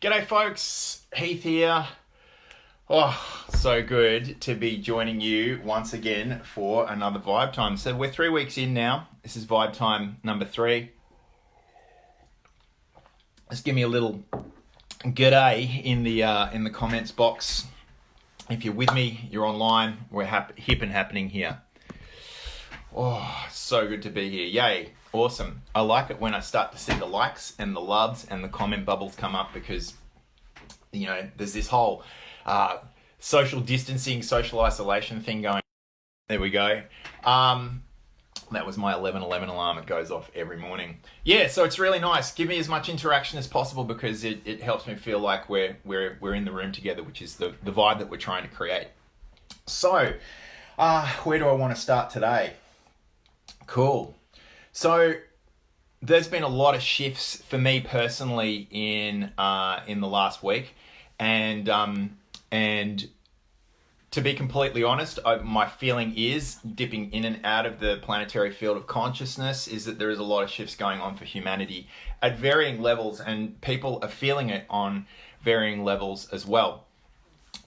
G'day folks, Heath here. Oh, so good to be joining you once again for another Vibe Time. So we're 3 weeks in now. This is Vibe Time number 3. Just give me a little g'day in the comments box. If you're with me, you're online, we're hip and happening here. Oh, so good to be here. Yay. Awesome. I like it when I start to see the likes and the loves and the comment bubbles come up because, you know, there's this whole social distancing, social isolation thing going. There we go. That was my 11:11 alarm. It goes off every morning. Yeah, so it's really nice. Give me as much interaction as possible because it helps me feel like we're in the room together, which is the vibe that we're trying to create. So, where do I want to start today? Cool. So there's been a lot of shifts for me personally in the last week, and to be completely honest, my feeling is dipping in and out of the planetary field of consciousness is that there is a lot of shifts going on for humanity at varying levels, and people are feeling it on varying levels as well.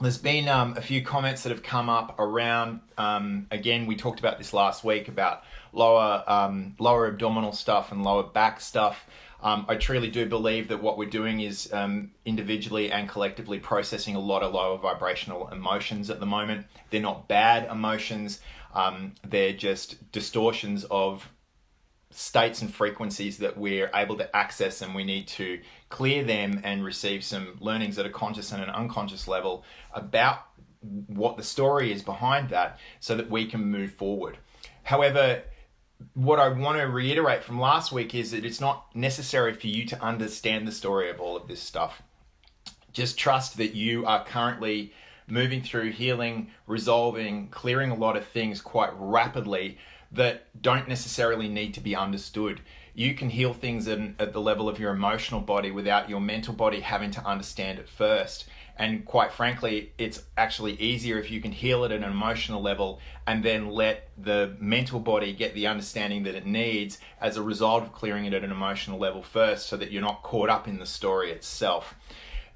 There's been a few comments that have come up around, again, we talked about this last week about lower abdominal stuff and lower back stuff. I truly do believe that what we're doing is individually and collectively processing a lot of lower vibrational emotions at the moment. They're not bad emotions. They're just distortions of states and frequencies that we're able to access, and we need to clear them and receive some learnings at a conscious and an unconscious level about what the story is behind that so that we can move forward. However, what I want to reiterate from last week is that it's not necessary for you to understand the story of all of this stuff. Just trust that you are currently moving through healing, resolving, clearing a lot of things quite rapidly that don't necessarily need to be understood. You can heal things at the level of your emotional body without your mental body having to understand it first. And quite frankly, it's actually easier if you can heal it at an emotional level and then let the mental body get the understanding that it needs as a result of clearing it at an emotional level first, so that you're not caught up in the story itself.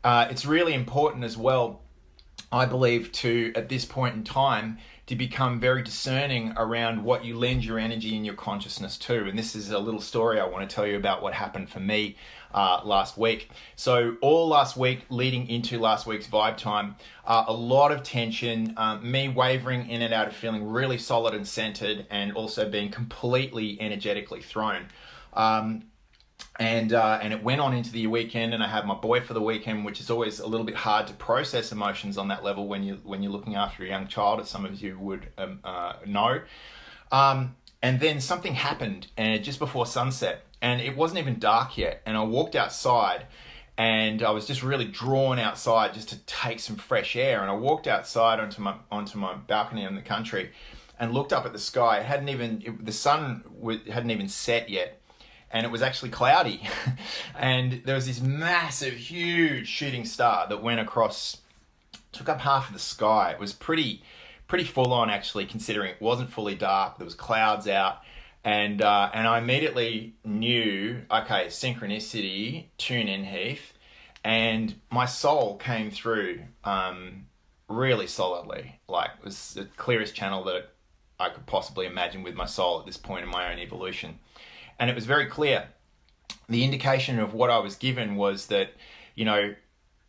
It's really important as well, I believe, at this point in time, to become very discerning around what you lend your energy and your consciousness to. And this is a little story I want to tell you about what happened for me last week. So all last week, leading into last week's Vibe Time, a lot of tension, me wavering in and out of feeling really solid and centered, and also being completely energetically thrown. And it went on into the weekend, and I had my boy for the weekend, which is always a little bit hard to process emotions on that level when you're looking after a young child, as some of you would know. And then something happened, and just before sunset, and it wasn't even dark yet. And I walked outside, and I was just really drawn outside just to take some fresh air. And I walked outside onto my balcony in the country, and looked up at the sky. The sun hadn't even set yet. And it was actually cloudy. And there was this massive, huge shooting star that went across, took up half of the sky. It was pretty full on, actually, considering it wasn't fully dark. There was clouds out. And I immediately knew, okay, synchronicity, tune in, Heath. And my soul came through really solidly. Like, it was the clearest channel that I could possibly imagine with my soul at this point in my own evolution. And it was very clear. The indication of what I was given was that, you know,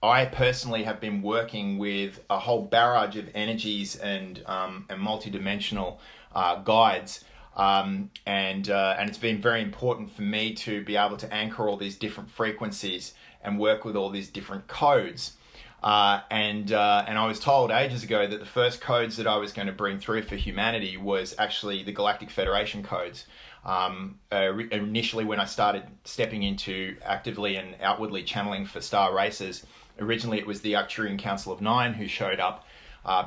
I personally have been working with a whole barrage of energies and multidimensional guides. And it's been very important for me to be able to anchor all these different frequencies and work with all these different codes. And I was told ages ago that the first codes that I was going to bring through for humanity was actually the Galactic Federation codes. Initially, when I started stepping into actively and outwardly channeling for star races, originally it was the Arcturian Council of Nine who showed up,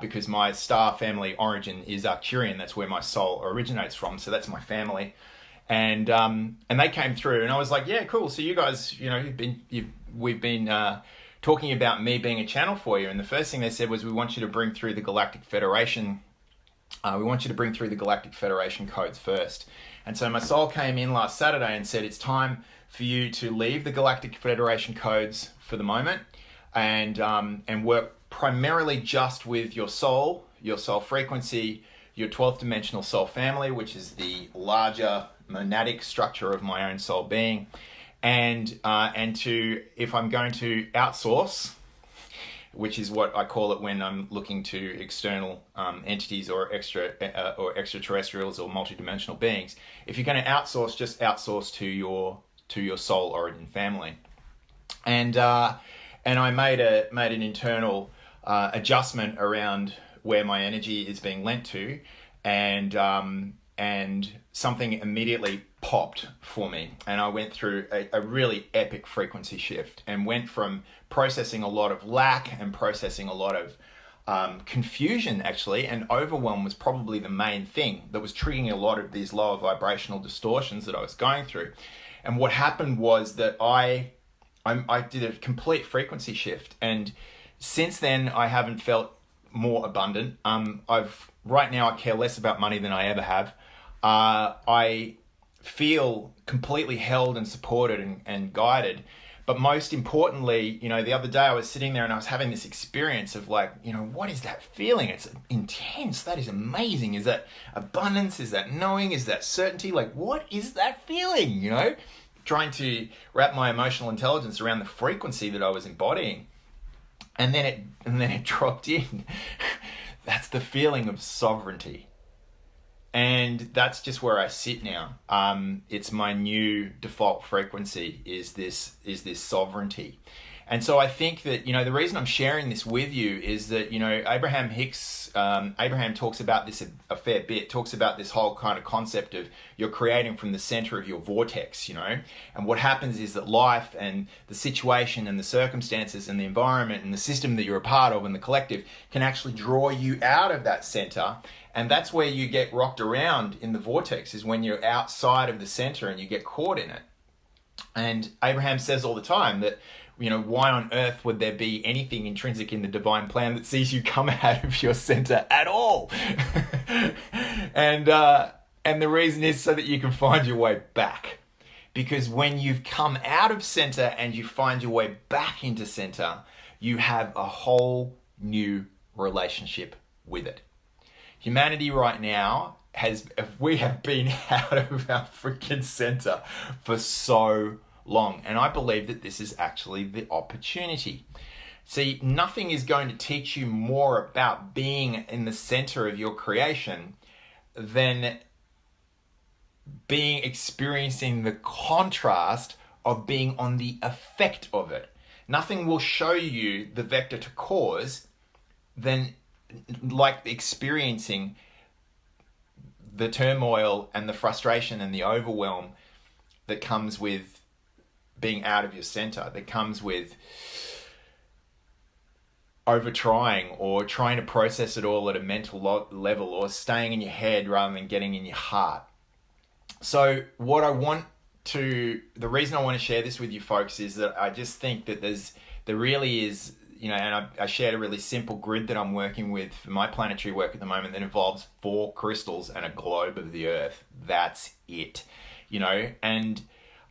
because my star family origin is Arcturian. That's where my soul originates from. So that's my family. And they came through, and I was like, yeah, cool. So you guys, you know, we've been talking about me being a channel for you. And the first thing they said was, we want you to bring through the Galactic Federation. We want you to bring through the Galactic Federation codes first. And so my soul came in last Saturday and said, it's time for you to leave the Galactic Federation codes for the moment and work primarily just with your soul frequency, your 12th dimensional soul family, which is the larger monadic structure of my own soul being, and to, if I'm going to outsource, which is what I call it when I'm looking to external entities or extraterrestrials or multidimensional beings. If you're going to outsource, just outsource to your soul origin family. And I made an internal adjustment around where my energy is being lent to, and something immediately popped for me, and I went through a really epic frequency shift and went from processing a lot of lack and processing a lot of confusion, actually, and overwhelm was probably the main thing that was triggering a lot of these lower vibrational distortions that I was going through. And what happened was that I did a complete frequency shift, and since then I haven't felt more abundant. Right now I care less about money than I ever have. I feel completely held and supported and guided. But most importantly, the other day I was sitting there and I was having this experience of like, what is that feeling? It's intense. That is amazing. Is that abundance? Is that knowing? Is that certainty? Like, what is that feeling? Trying to wrap my emotional intelligence around the frequency that I was embodying. And then it dropped in. That's the feeling of sovereignty. And that's just where I sit now. It's my new default frequency is this sovereignty. And so I think that, the reason I'm sharing this with you is that, Abraham Hicks, Abraham talks about this a fair bit, talks about this whole kind of concept of you're creating from the center of your vortex, and what happens is that life and the situation and the circumstances and the environment and the system that you're a part of and the collective can actually draw you out of that center. And that's where you get rocked around in the vortex, is when you're outside of the center and you get caught in it. And Abraham says all the time that, why on earth would there be anything intrinsic in the divine plan that sees you come out of your center at all? And the reason is so that you can find your way back. Because when you've come out of center and you find your way back into center, you have a whole new relationship with it. Humanity right now we have been out of our freaking center for so long. And I believe that this is actually the opportunity. See, nothing is going to teach you more about being in the center of your creation than experiencing the contrast of being on the effect of it. Nothing will show you the vector to cause than like experiencing the turmoil and the frustration and the overwhelm that comes with being out of your center, that comes with over trying or trying to process it all at a mental level, or staying in your head rather than getting in your heart. So the reason I want to share this with you folks is that I just think that there really is, and I shared a really simple grid that I'm working with for my planetary work at the moment that involves 4 crystals and a globe of the earth. That's it, and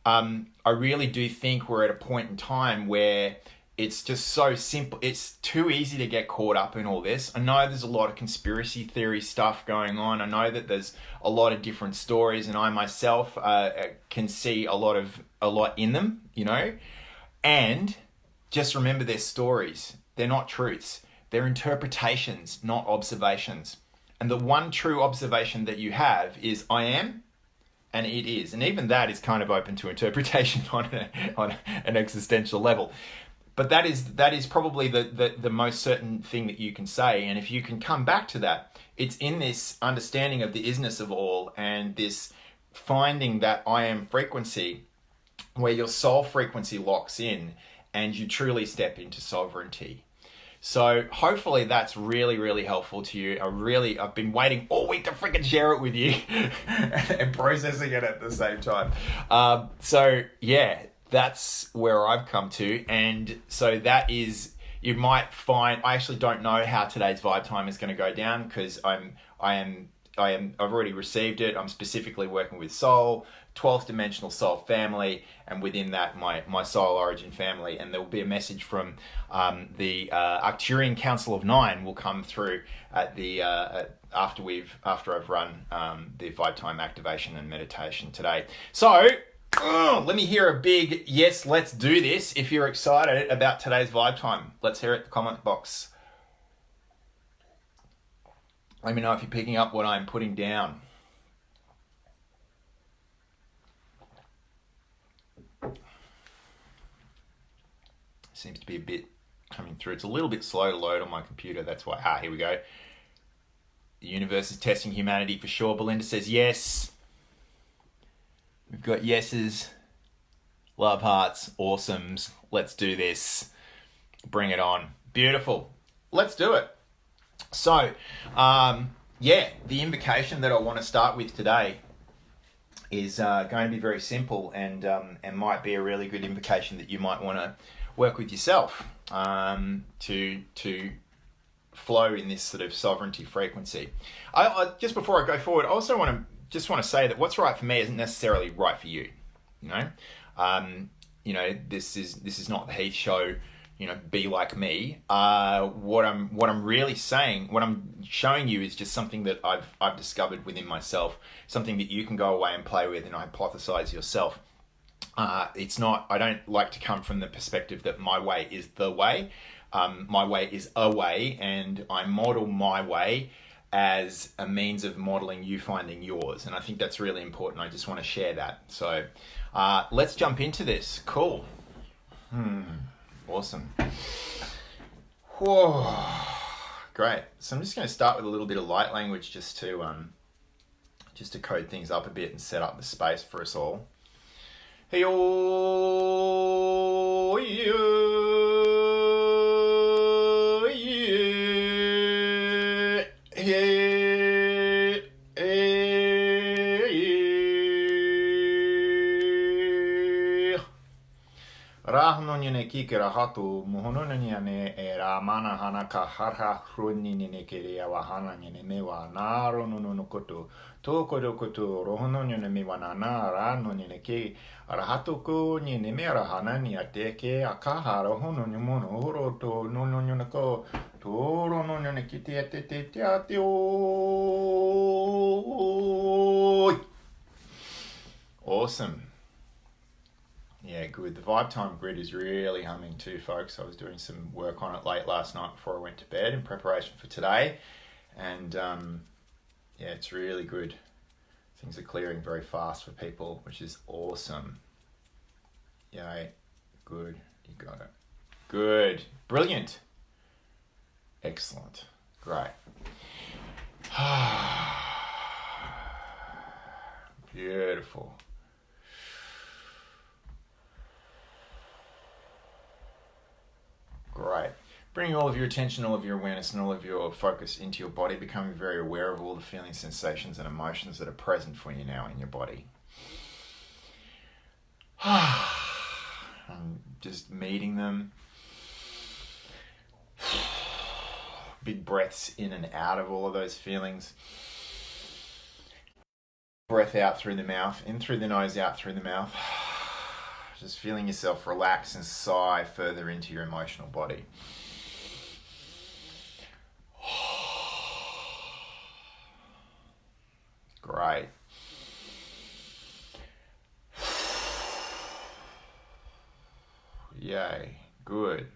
I really do think we're at a point in time where it's just so simple. It's too easy to get caught up in all this. I know there's a lot of conspiracy theory stuff going on. I know that there's a lot of different stories, and I myself can see a lot in them, and just remember, they're stories. They're not truths. They're interpretations, not observations. And the one true observation that you have is I am, and it is. And even that is kind of open to interpretation on an existential level. But that is probably the most certain thing that you can say. And if you can come back to that, it's in this understanding of the isness of all and this finding that I am frequency where your soul frequency locks in and you truly step into sovereignty. So hopefully that's really, really helpful to you. I've been waiting all week to freaking share it with you and processing it at the same time. So yeah, that's where I've come to. And so that is, you might find, I actually don't know how today's vibe time is going to go down because I am I've already received it. I'm specifically working with soul, 12th dimensional soul family, and within that my soul origin family. And there will be a message from the Arcturian Council of Nine will come through at the after I've run the Vibe Time activation and meditation today. So let me hear a big yes, let's do this if you're excited about today's Vibe Time. Let's hear it in the comment box. Let me know if you're picking up what I'm putting down. Seems to be a bit coming through. It's a little bit slow to load on my computer. That's why. Here we go. The universe is testing humanity for sure. Belinda says yes. We've got yeses, love hearts, awesomes. Let's do this. Bring it on. Beautiful. Let's do it. So, the invocation that I want to start with today is going to be very simple and might be a really good invocation that you might want to work with yourself to flow in this sort of sovereignty frequency. I just before I go forward, I also want to say that what's right for me isn't necessarily right for you. This is not the Heath show. Be like me. What I'm really saying, what I'm showing you is just something that I've discovered within myself, something that you can go away and play with and hypothesize yourself. It's not. I don't like to come from the perspective that my way is the way. My way is a way, and I model my way as a means of modeling you finding yours. And I think that's really important. I just want to share that. So let's jump into this. Cool. Awesome. Whoa. Great. So I'm just going to start with a little bit of light language just to code things up a bit and set up the space for us all. Hey, oh, Rahnonyane kikera hatu muhononyane e ramana hanaka harha hruninine kiria wahana nyene mewa naro no koto toko koto rohononyane mewa nana ranonyane ki arahatuko nyene mera hanani ateke akaha rohononyomono horoto nononyonako torononyane kitiateteatio. Awesome. Yeah, good. The Vibe Time grid is really humming too, folks. I was doing some work on it late last night before I went to bed in preparation for today. And it's really good. Things are clearing very fast for people, which is awesome. Yay. Good. You got it. Good. Brilliant. Excellent. Great. Beautiful. Great. Bringing all of your attention, all of your awareness, and all of your focus into your body, becoming very aware of all the feelings, sensations, and emotions that are present for you now in your body. And just meeting them. Big breaths in and out of all of those feelings. Breath out through the mouth, in through the nose, out through the mouth. Just feeling yourself relax and sigh further into your emotional body. Great. Yay. Good.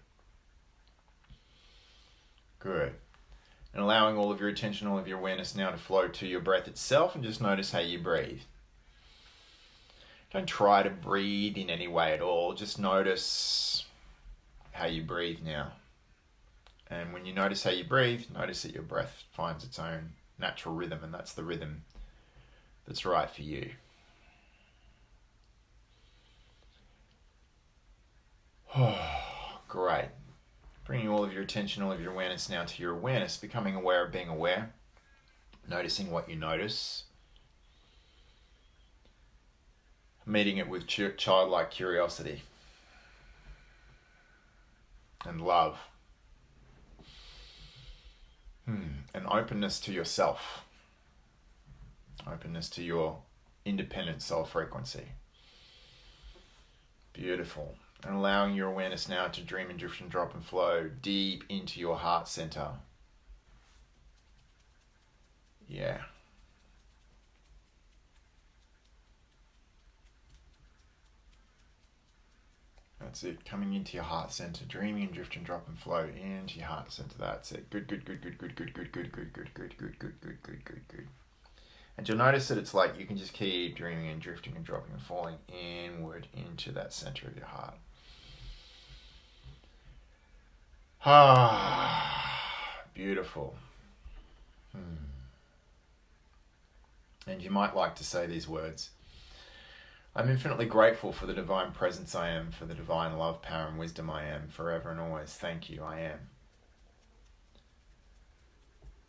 Good. And allowing all of your attention, all of your awareness now to flow to your breath itself, and just notice how you breathe. Don't try to breathe in any way at all. Just notice how you breathe now. And when you notice how you breathe, notice that your breath finds its own natural rhythm, and that's the rhythm that's right for you. Great. Bringing all of your attention, all of your awareness now to your awareness, becoming aware of being aware, noticing what you notice. Meeting it with childlike curiosity and love and openness to yourself. Openness to your independent soul frequency. Beautiful. And allowing your awareness now to dream and drift and drop and flow deep into your heart center. Yeah. That's it. Coming into your heart center, dreaming and drift and drop and flow into your heart center. That's it. Good. And you'll notice that it's like you can just keep dreaming and drifting and dropping and falling inward into that center of your heart. Beautiful. And you might like to say these words. I'm infinitely grateful for the divine presence I am, for the divine love, power, and wisdom I am, forever and always. Thank you, I am.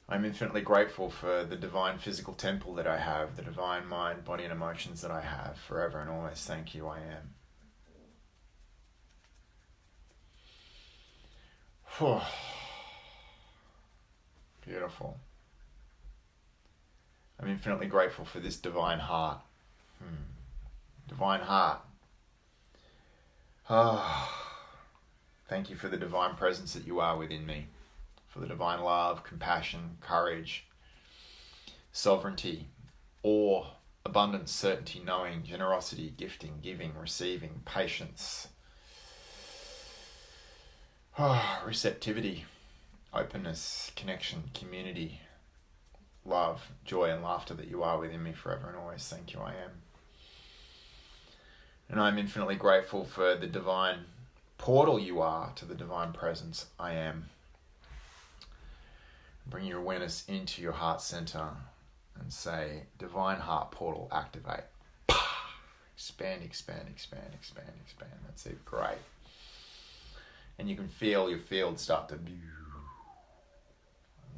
I'm infinitely grateful for the divine physical temple that I have, the divine mind, body, and emotions that I have, forever and always. Thank you, I am. Beautiful. I'm infinitely grateful for this divine heart. Divine heart. Thank you for the divine presence that you are within me. For the divine love, compassion, courage, sovereignty, awe, abundance, certainty, knowing, generosity, gifting, giving, receiving, patience, receptivity, openness, connection, community, love, joy, and laughter that you are within me forever and always. Thank you, I am. And I'm infinitely grateful for the divine portal you are to the divine presence I am. Bring your awareness into your heart center and say, divine heart portal, activate. Expand. That's it, great. And you can feel your field start to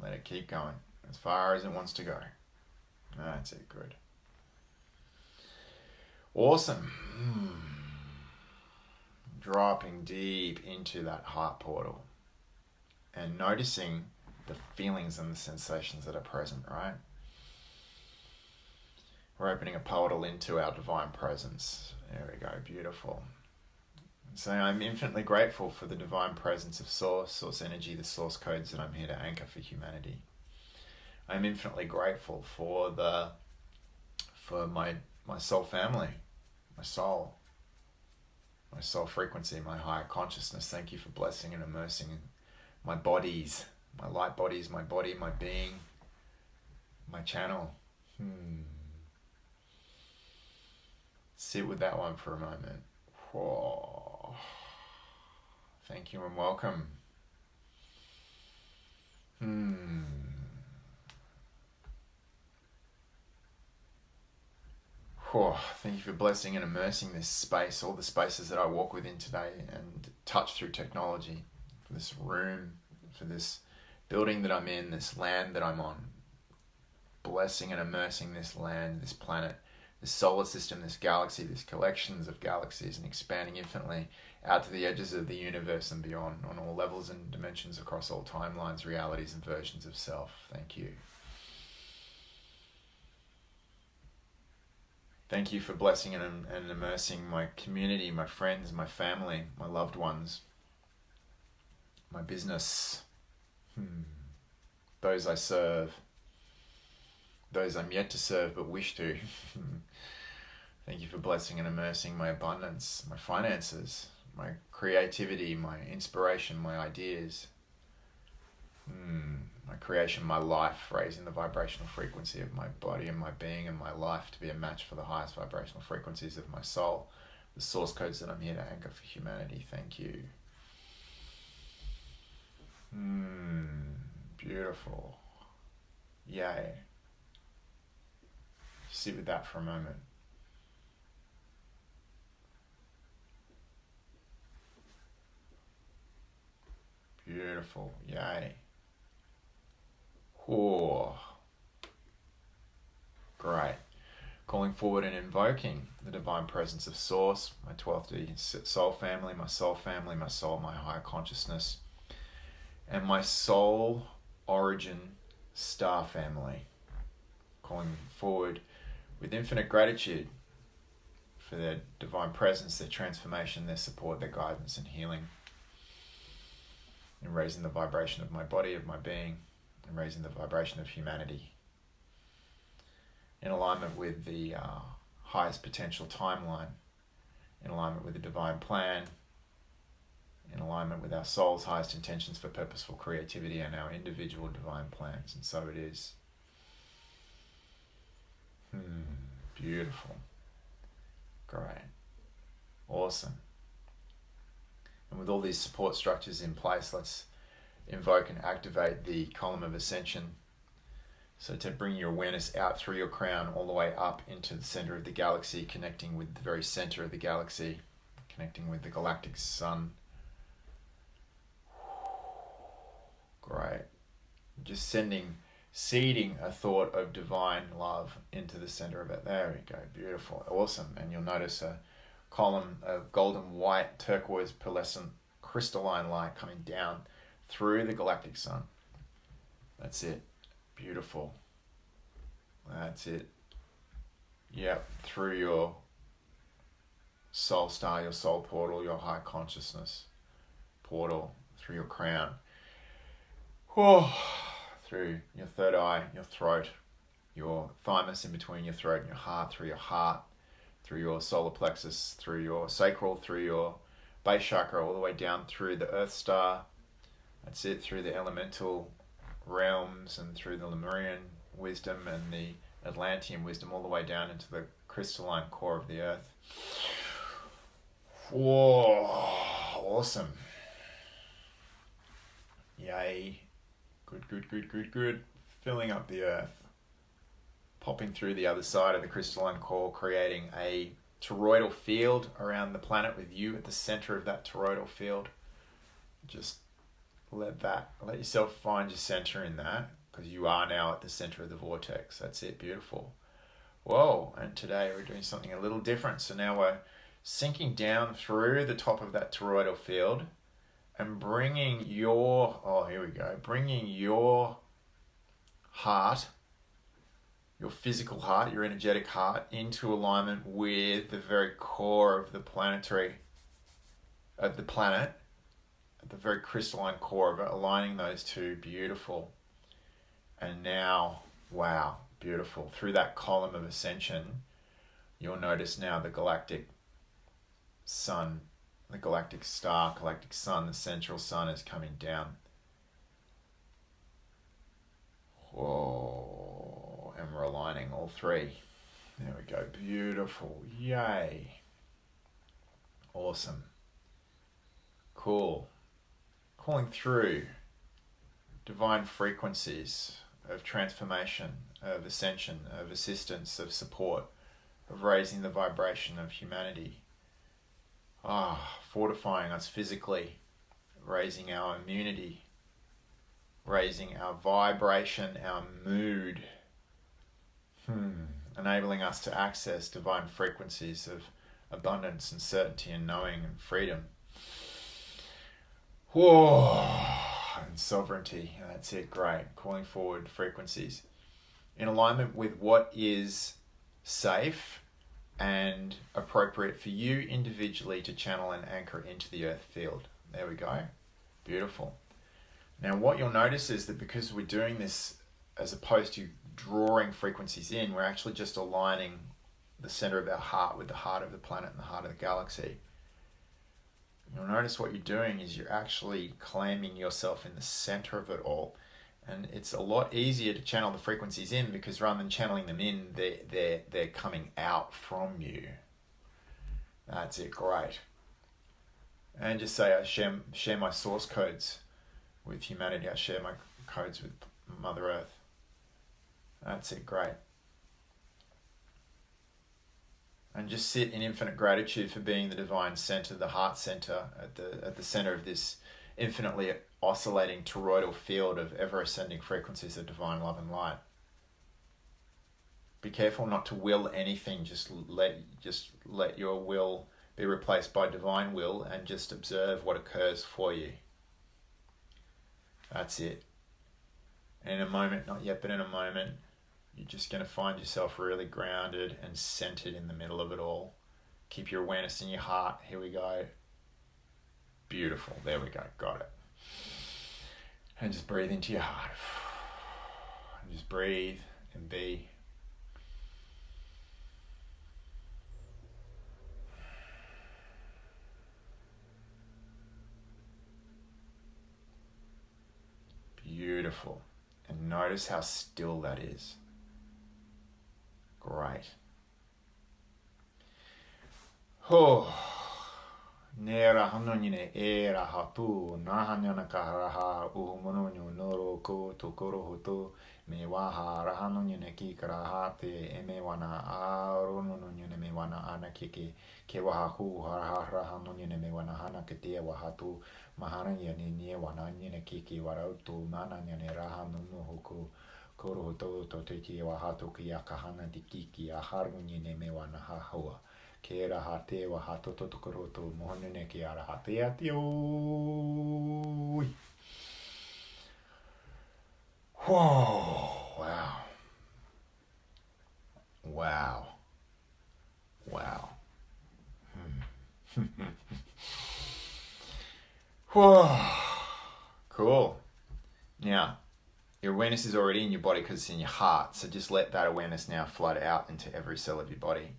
let it keep going as far as it wants to go. That's it, good. Awesome. Dropping deep into that heart portal and noticing the feelings and the sensations that are present, right? We're opening a portal into our divine presence. There we go, beautiful. So I'm infinitely grateful for the divine presence of source energy, the source codes that I'm here to anchor for humanity. I'm infinitely grateful for my soul family, my soul frequency, my higher consciousness. Thank you for blessing and immersing my bodies, my light bodies, my body, my being, my channel. Sit with that one for a moment. Whoa. Thank you and welcome. Thank you for blessing and immersing this space, all the spaces that I walk within today and touch through technology, for this room, for this building that I'm in, this land that I'm on. Blessing and immersing this land, this planet, this solar system, this galaxy, these collections of galaxies, and expanding infinitely out to the edges of the universe and beyond, on all levels and dimensions across all timelines, realities, and versions of self. Thank you. Thank you for blessing and immersing my community, my friends, my family, my loved ones, my business, those I serve, those I'm yet to serve but wish to. Thank you for blessing and immersing my abundance, my finances, my creativity, my inspiration, my ideas, my creation, my life, raising the vibrational frequency of my body and my being and my life to be a match for the highest vibrational frequencies of my soul, the source codes that I'm here to anchor for humanity. Thank you. Beautiful. Yay. Sit with that for a moment. Beautiful. Yay. Great. Calling forward and invoking the divine presence of Source, my 12th D soul family, my soul, my higher consciousness, and my soul origin star family. Calling forward with infinite gratitude for their divine presence, their transformation, their support, their guidance and healing, in raising the vibration of my body, of my being, and raising the vibration of humanity, in alignment with the highest potential timeline, in alignment with the divine plan, in alignment with our soul's highest intentions for purposeful creativity and our individual divine plans. And so it is. Beautiful. Great. Awesome. And with all these support structures in place, let's invoke and activate the column of ascension. So to bring your awareness out through your crown all the way up into the center of the galaxy, connecting with the very center of the galaxy, connecting with the galactic sun. Great. Just seeding a thought of divine love into the center of it. There we go. Beautiful. Awesome. And you'll notice a column of golden white, turquoise, pearlescent, crystalline light coming down through the galactic sun. That's it. Beautiful. That's it. Yep. Through your soul star, your soul portal, your high consciousness portal, through your crown. Through your third eye, your throat, your thymus in between your throat and your heart, through your heart, through your solar plexus, through your sacral, through your base chakra, all the way down through the earth star. That's it, through the elemental realms and through the Lemurian wisdom and the Atlantean wisdom, all the way down into the crystalline core of the earth. Whoa, awesome. Yay. Good. Filling up the earth. Popping through the other side of the crystalline core, creating a toroidal field around the planet with you at the center of that toroidal field. Just let yourself find your center in that, because you are now at the center of the vortex. That's it. Beautiful. Whoa. And today we're doing something a little different. So now we're sinking down through the top of that toroidal field and bringing your heart, your physical heart, your energetic heart, into alignment with the very core of the planet, at the very crystalline core of it, aligning those two. Beautiful. And now, wow, beautiful. Through that column of ascension, you'll notice now the galactic sun, the galactic star, galactic sun, the central sun is coming down. Whoa. And we're aligning all three. There we go. Beautiful. Yay. Awesome. Cool. Calling through divine frequencies of transformation, of ascension, of assistance, of support, of raising the vibration of humanity. Fortifying us physically, raising our immunity, raising our vibration, our mood, enabling us to access divine frequencies of abundance and certainty and knowing and freedom. Whoa, and sovereignty. That's it. Great. Calling forward frequencies in alignment with what is safe and appropriate for you individually to channel and anchor into the earth field. There we go. Beautiful. Now what you'll notice is that because we're doing this as opposed to drawing frequencies in, we're actually just aligning the center of our heart with the heart of the planet and the heart of the galaxy. You'll notice what you're doing is you're actually claiming yourself in the center of it all. And it's a lot easier to channel the frequencies in, because rather than channeling them in, they're coming out from you. That's it. Great. And just say I share my source codes with humanity. I share my codes with Mother Earth. That's it. Great. And just sit in infinite gratitude for being the divine center, the heart center, at the center of this infinitely oscillating toroidal field of ever-ascending frequencies of divine love and light. Be careful not to will anything. Just let your will be replaced by divine will, and just observe what occurs for you. That's it. And in a moment, not yet, but in a moment, You're just going to find yourself really grounded and centered in the middle of it all. Keep your awareness in your heart. Here we go. Beautiful. There we go. Got it. And just breathe into your heart. And just breathe and be. Beautiful. And notice how still that is. Great. Oh. Nera hanonine era hatu nahanyana kaharaha uhumononyo noro ko tokoro hoto me waha rahanonine ki karahate emewana arononine me wana anakike ke waha hu rahanonine me wana hanakete wahatu maharanya ni wana nine kiki warauto mananyane rahanonu hoko koro hoto to teki wahatu ki yakahana dikiki aharunine me wana hahua ke raha te waha toto tokoroto mohonune ki araha te ati oi. Whoa, wow. Wow. Wow. Whoa. Cool. Now, your awareness is already in your body because it's in your heart, so just let that awareness now flood out into every cell of your body.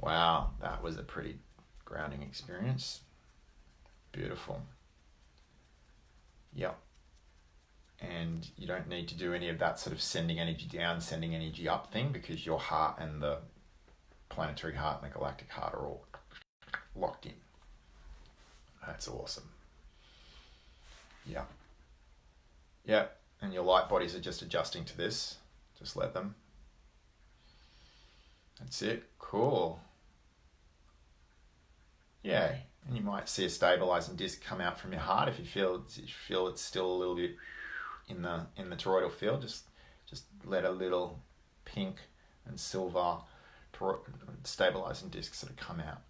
Wow, that was a pretty grounding experience. Beautiful. Yep. And you don't need to do any of that sort of sending energy down, sending energy up thing, because your heart and the planetary heart and the galactic heart are all locked in. That's awesome. Yeah. Yeah. And your light bodies are just adjusting to this. Just let them. That's it. Cool. Yeah. And you might see a stabilizing disc come out from your heart if you feel it's still a little bit in the toroidal field. Just let a little pink and silver stabilizing disc sort of come out.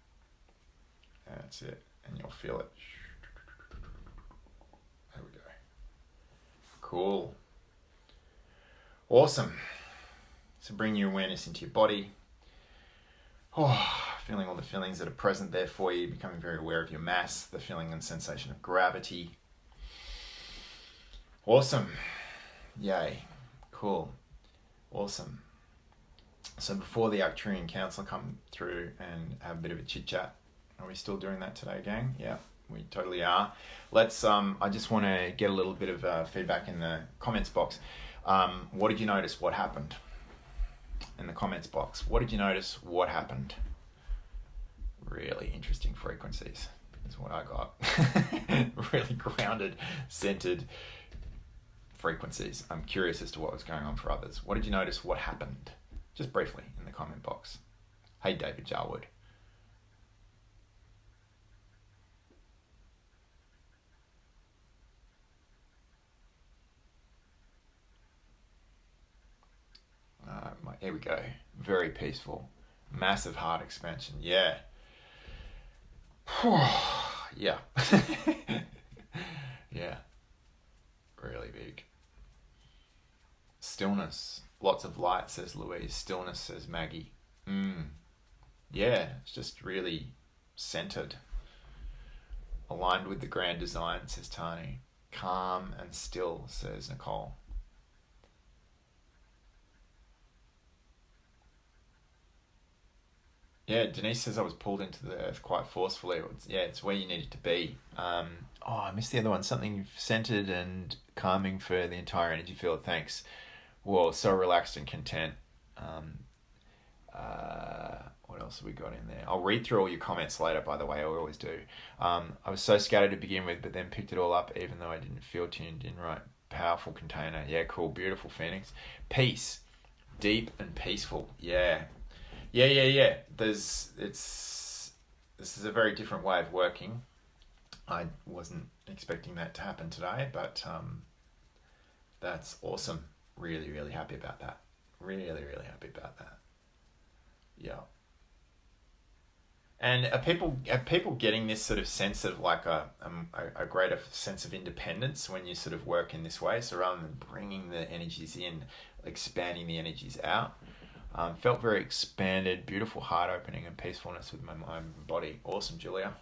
That's it. And you'll feel it. There we go. Cool. Awesome. So bring your awareness into your body. Oh, feeling all the feelings that are present there for you, becoming very aware of your mass, the feeling and sensation of gravity. Awesome. Yay. Cool. Awesome. So before the Arcturian Council come through and have a bit of a chit chat, are we still doing that today, gang? Yeah, we totally are. Let's, I just want to get a little bit of feedback in the comments box. What did you notice? What happened? In the comments box. What did you notice? What happened? Really interesting frequencies is what I got. Really grounded, centered frequencies. I'm curious as to what was going on for others. What did you notice? What happened? Just briefly in the comment box. Hey, David Jarwood. Here we go. Very peaceful. Massive heart expansion. Yeah. Yeah. Yeah. Really big. Stillness. Lots of light, says Louise. Stillness, says Maggie. Yeah, it's just really centered. Aligned with the grand design, says Tani. Calm and still, says Nicole. Yeah, Denise says I was pulled into the earth quite forcefully. It's where you needed to be. I missed the other one. Something centered and calming for the entire energy field. Thanks. Whoa, so relaxed and content. What else have we got in there? I'll read through all your comments later, by the way. I always do. I was so scattered to begin with, but then picked it all up, even though I didn't feel tuned in right. Powerful container. Yeah, cool. Beautiful, Phoenix. Peace. Deep and peaceful. Yeah. Yeah. This is a very different way of working. I wasn't expecting that to happen today, but that's awesome. Really, really happy about that. Really, really happy about that. Yeah. And are people getting this sort of sense of like a greater sense of independence when you sort of work in this way? So rather than bringing the energies in, expanding the energies out. Felt very expanded, beautiful heart opening and peacefulness with my mind and body. Awesome, Julia.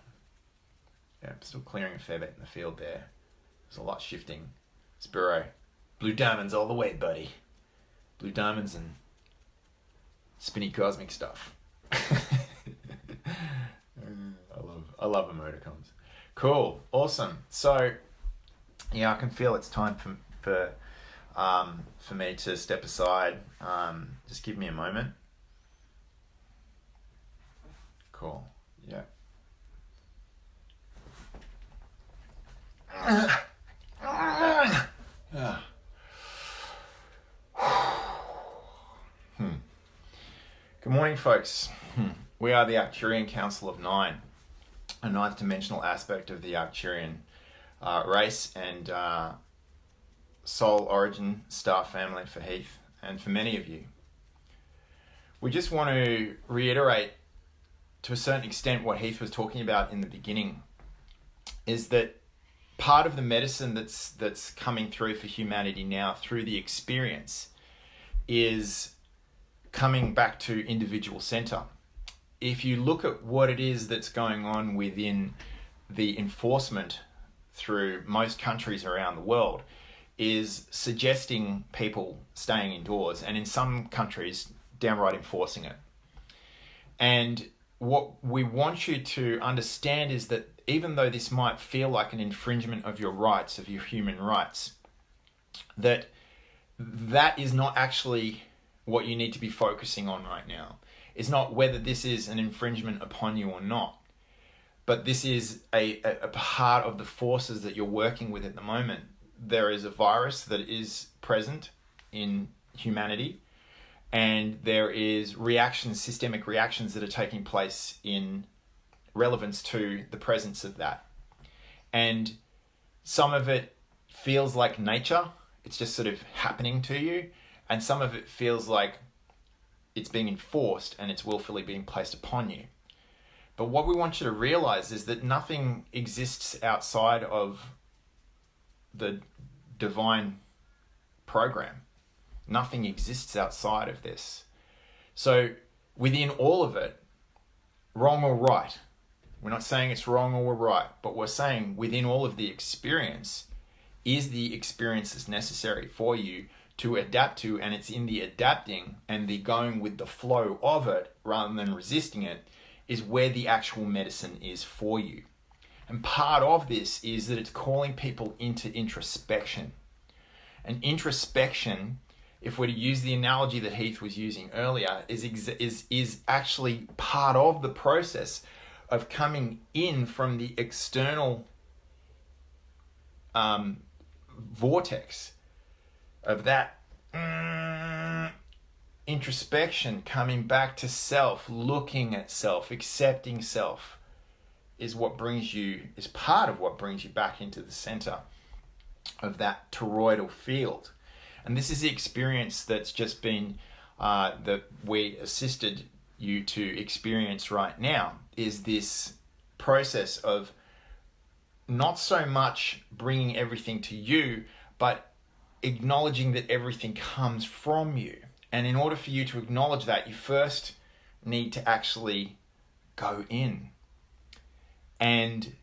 Yeah, I'm still clearing a fair bit in the field there. There's a lot shifting. Spiro, blue diamonds all the way, buddy. Blue diamonds and spinny cosmic stuff. I love emoticons. Cool, awesome. So, yeah, I can feel it's time for me to step aside. Just give me a moment. Cool. Yeah. Good morning, folks. We are the Arcturian Council of Nine, a ninth dimensional aspect of the Arcturian race and soul origin star family for Heath and for many of you. We just want to reiterate to a certain extent what Heath was talking about in the beginning, is that part of the medicine that's coming through for humanity now through the experience is coming back to individual center. If you look at what it is that's going on within the enforcement through most countries around the world, is suggesting people staying indoors, and in some countries downright enforcing it. And what we want you to understand is that even though this might feel like an infringement of your rights, of your human rights, that is not actually what you need to be focusing on right now. It's not whether this is an infringement upon you or not, but this is a part of the forces that you're working with at the moment. There is a virus that is present in humanity, and there is systemic reactions that are taking place in relevance to the presence of that. And some of it feels like nature, it's just sort of happening to you, and some of it feels like it's being enforced and it's willfully being placed upon you. But what we want you to realize is that nothing exists outside of the divine program. Nothing exists outside of this. So within all of it, wrong or right, we're not saying it's wrong or we're right, but we're saying within all of the experience is the experience that's necessary for you to adapt to, and it's in the adapting and the going with the flow of it rather than resisting it is where the actual medicine is for you. And part of this is that it's calling people into introspection. And introspection, if we're to use the analogy that Heath was using earlier, is actually part of the process of coming in from the external vortex of that introspection, coming back to self, looking at self, accepting self, is part of what brings you back into the center of that toroidal field. And this is the experience that's just been that we assisted you to experience right now, is this process of not so much bringing everything to you, but acknowledging that everything comes from you. And in order for you to acknowledge that, you first need to actually go in. And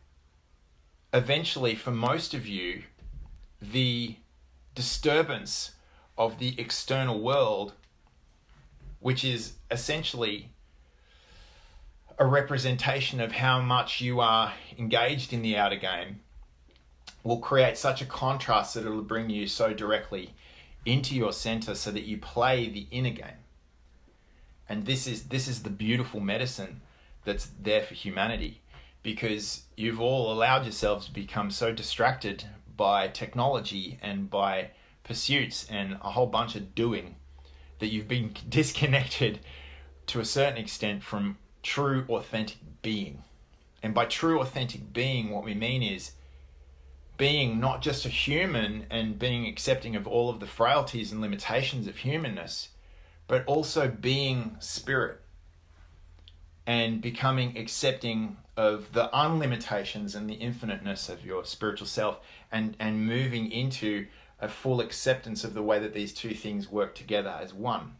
eventually, for most of you, the disturbance of the external world, which is essentially a representation of how much you are engaged in the outer game, will create such a contrast that it'll bring you so directly into your center so that you play the inner game. And this is the beautiful medicine that's there for humanity, because you've all allowed yourselves to become so distracted by technology and by pursuits and a whole bunch of doing that you've been disconnected to a certain extent from true authentic being. And by true authentic being, what we mean is being not just a human and being accepting of all of the frailties and limitations of humanness, but also being spirit and becoming accepting of the unlimitations and the infiniteness of your spiritual self, and moving into a full acceptance of the way that these two things work together as one.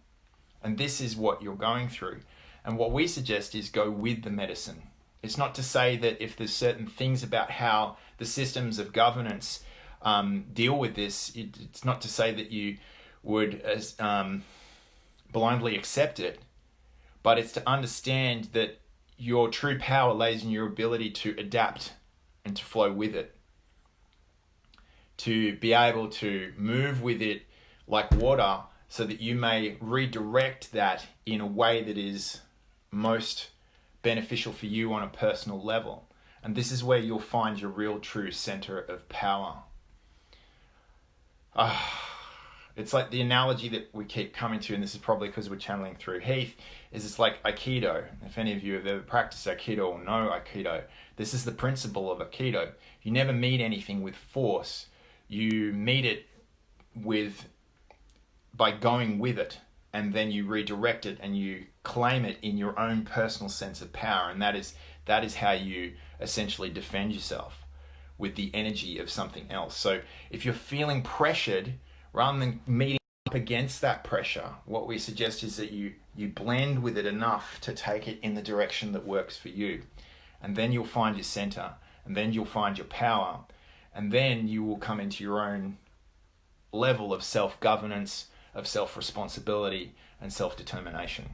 And this is what you're going through. And what we suggest is go with the medicine. It's not to say that if there's certain things about how the systems of governance deal with this, it's not to say that you would blindly accept it, but it's to understand that your true power lays in your ability to adapt and to flow with it, to be able to move with it like water, so that you may redirect that in a way that is most beneficial for you on a personal level. And this is where you'll find your real true center of power. It's like the analogy that we keep coming to, and this is probably because we're channeling through Heath, is it's like Aikido. If any of you have ever practiced Aikido or know Aikido, this is the principle of Aikido. You never meet anything with force. You meet it by going with it, and then you redirect it and you claim it in your own personal sense of power. And that is how you essentially defend yourself, with the energy of something else. So if you're feeling pressured, rather than meeting up against that pressure, what we suggest is that you blend with it enough to take it in the direction that works for you. And then you'll find your center, and then you'll find your power, and then you will come into your own level of self-governance, of self-responsibility, and self-determination.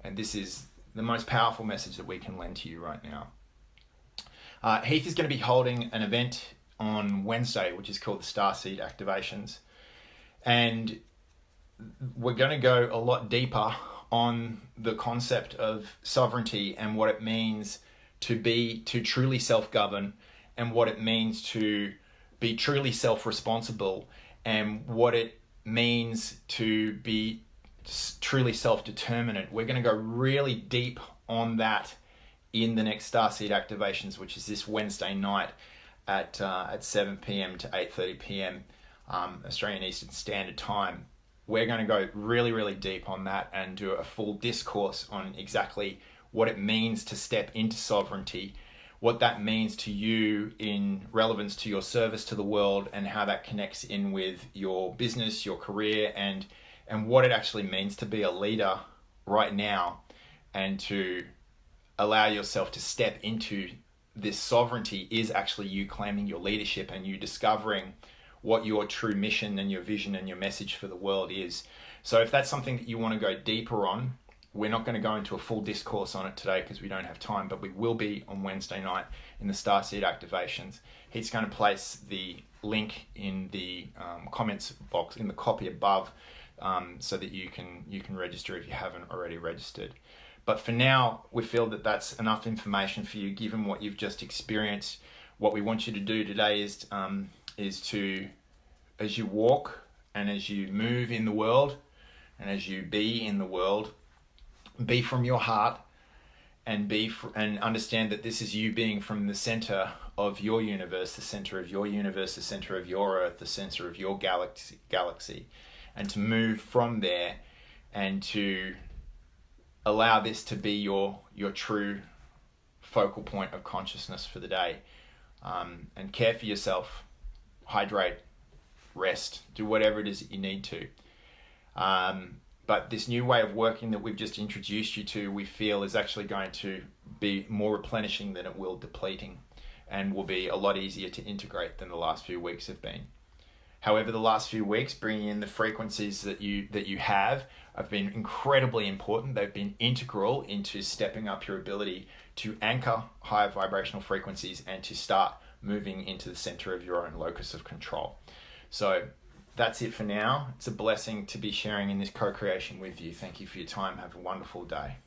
And this is the most powerful message that we can lend to you right now. Heath is going to be holding an event on Wednesday, which is called the Starseed Activations. And we're going to go a lot deeper on the concept of sovereignty and what it means to truly self-govern, and what it means to be truly self-responsible, and what it means to be truly self-determinant. We're going to go really deep on that in the next Starseed Activations, which is this Wednesday night at 7 p.m. to 8:30 p.m. Australian Eastern Standard Time. We're going to go really, really deep on that and do a full discourse on exactly what it means to step into sovereignty, what that means to you in relevance to your service to the world, and how that connects in with your business, your career, and what it actually means to be a leader right now, and to allow yourself to step into this sovereignty is actually you claiming your leadership and you discovering what your true mission and your vision and your message for the world is. So if that's something that you want to go deeper on, we're not going to go into a full discourse on it today because we don't have time, but we will be on Wednesday night in the Starseed Activations. He's going to place the link in the comments box in the copy above, so that you can register if you haven't already registered. But for now, we feel that that's enough information for you, given what you've just experienced. What we want you to do today is to, as you walk and as you move in the world and as you be in the world, be from your heart, and and understand that this is you being from the center of your universe, the center of your universe, the center of your earth, the center of your galaxy, and to move from there and to allow this to be your true focal point of consciousness for the day. And care for yourself, hydrate, rest, do whatever it is that you need to. But this new way of working that we've just introduced you to, we feel is actually going to be more replenishing than it will depleting, and will be a lot easier to integrate than the last few weeks have been. However, the last few weeks, bringing in the frequencies that you have been incredibly important. They've been integral into stepping up your ability to anchor higher vibrational frequencies and to start moving into the center of your own locus of control. So that's it for now. It's a blessing to be sharing in this co-creation with you. Thank you for your time. Have a wonderful day.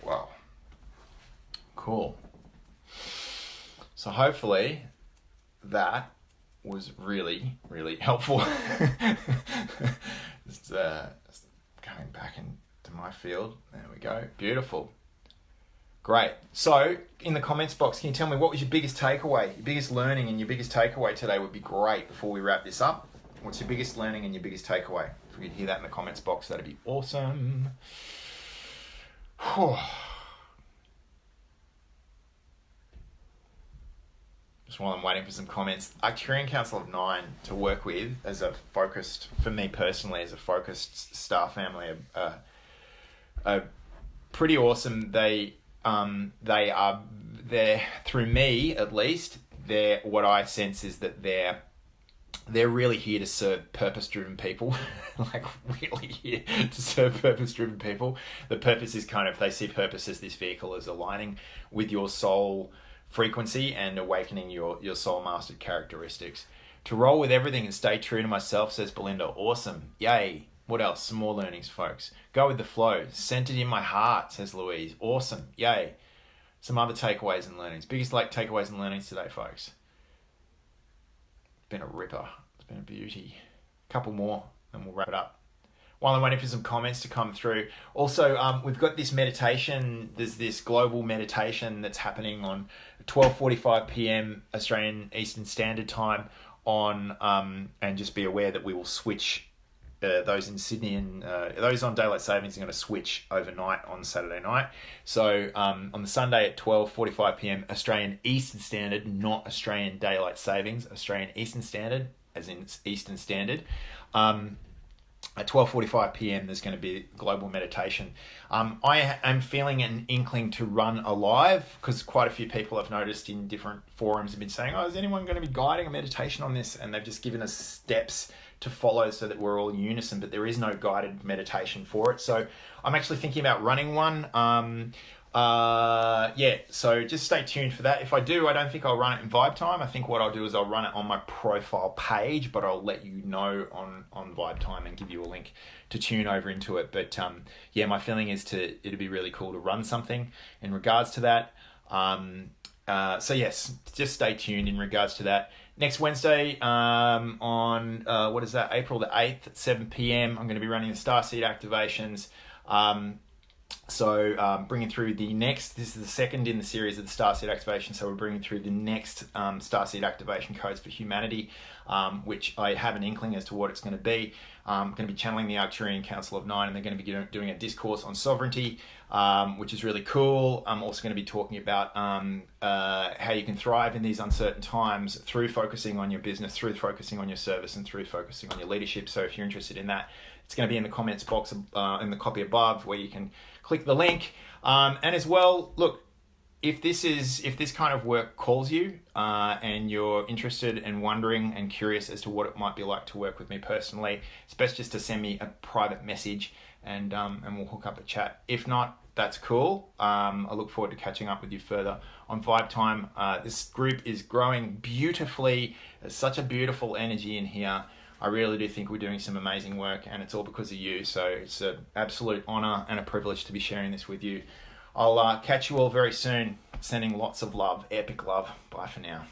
Wow. Cool. So hopefully that was really, really helpful. just coming back into my field. There we go. Beautiful. Great. So in the comments box, can you tell me what was your biggest takeaway? Your biggest learning and your biggest takeaway today would be great before we wrap this up. What's your biggest learning and your biggest takeaway? If we could hear that in the comments box, that'd be awesome. Just while I'm waiting for some comments, Arcturian Council of 9 to work with as a focused, for me personally, as a focused star family, are pretty awesome. They are, they're, through me at least, they're, what I sense is that they're really here to serve purpose-driven people. Like, really here to serve purpose-driven people. The purpose is kind of, they see purpose as this vehicle as aligning with your soul frequency and awakening your soul mastered characteristics. To roll with everything and stay true to myself, says Belinda. Awesome. Yay. What else? Some more learnings, folks. Go with the flow. Centered in my heart, says Louise. Awesome. Yay. Some other takeaways and learnings. Biggest takeaways and learnings today, folks. It's been a ripper. It's been a beauty. A couple more and we'll wrap it up. While I'm waiting for some comments to come through. Also, we've got this meditation. There's this global meditation that's happening on 12:45 p.m. Australian Eastern Standard Time on, and just be aware that we will switch. Those in Sydney and those on daylight savings are going to switch overnight on Saturday night. So on the Sunday at 12:45 p.m. Australian Eastern Standard, not Australian daylight savings, Australian Eastern Standard, as in Eastern Standard. At 12:45 p.m. there's going to be global meditation. I am feeling an inkling to run a live because quite a few people I've noticed in different forums have been saying, oh, is anyone going to be guiding a meditation on this? And they've just given us steps to follow so that we're all in unison, but there is no guided meditation for it. So I'm actually thinking about running one. So just stay tuned for that. If I do, I don't think I'll run it in Vibe Time. I think what I'll do is I'll run it on my profile page, but I'll let you know on Vibe Time and give you a link to tune over into it. But my feeling is it'd be really cool to run something in regards to that. So yes, just stay tuned in regards to that. Next Wednesday, on April the 8th at 7 p.m, I'm going to be running the Starseed Activations. Bringing through this is the second in the series of the Starseed Activation, so we're bringing through the next Starseed Activation codes for humanity, which I have an inkling as to what it's going to be. I'm going to be channeling the Arcturian Council of 9, and they're going to be doing a discourse on sovereignty, which is really cool. I'm also going to be talking about how you can thrive in these uncertain times through focusing on your business, through focusing on your service, and through focusing on your leadership. So if you're interested in that, it's going to be in the comments box in the copy above, where you can click the link. And as well, look, if this kind of work calls you and you're interested and wondering and curious as to what it might be like to work with me personally, it's best just to send me a private message and we'll hook up a chat. If not, that's cool. I look forward to catching up with you further on Vibe Time. This group is growing beautifully. There's such a beautiful energy in here. I really do think we're doing some amazing work, and it's all because of you. So it's an absolute honor and a privilege to be sharing this with you. I'll catch you all very soon. Sending lots of love, epic love. Bye for now.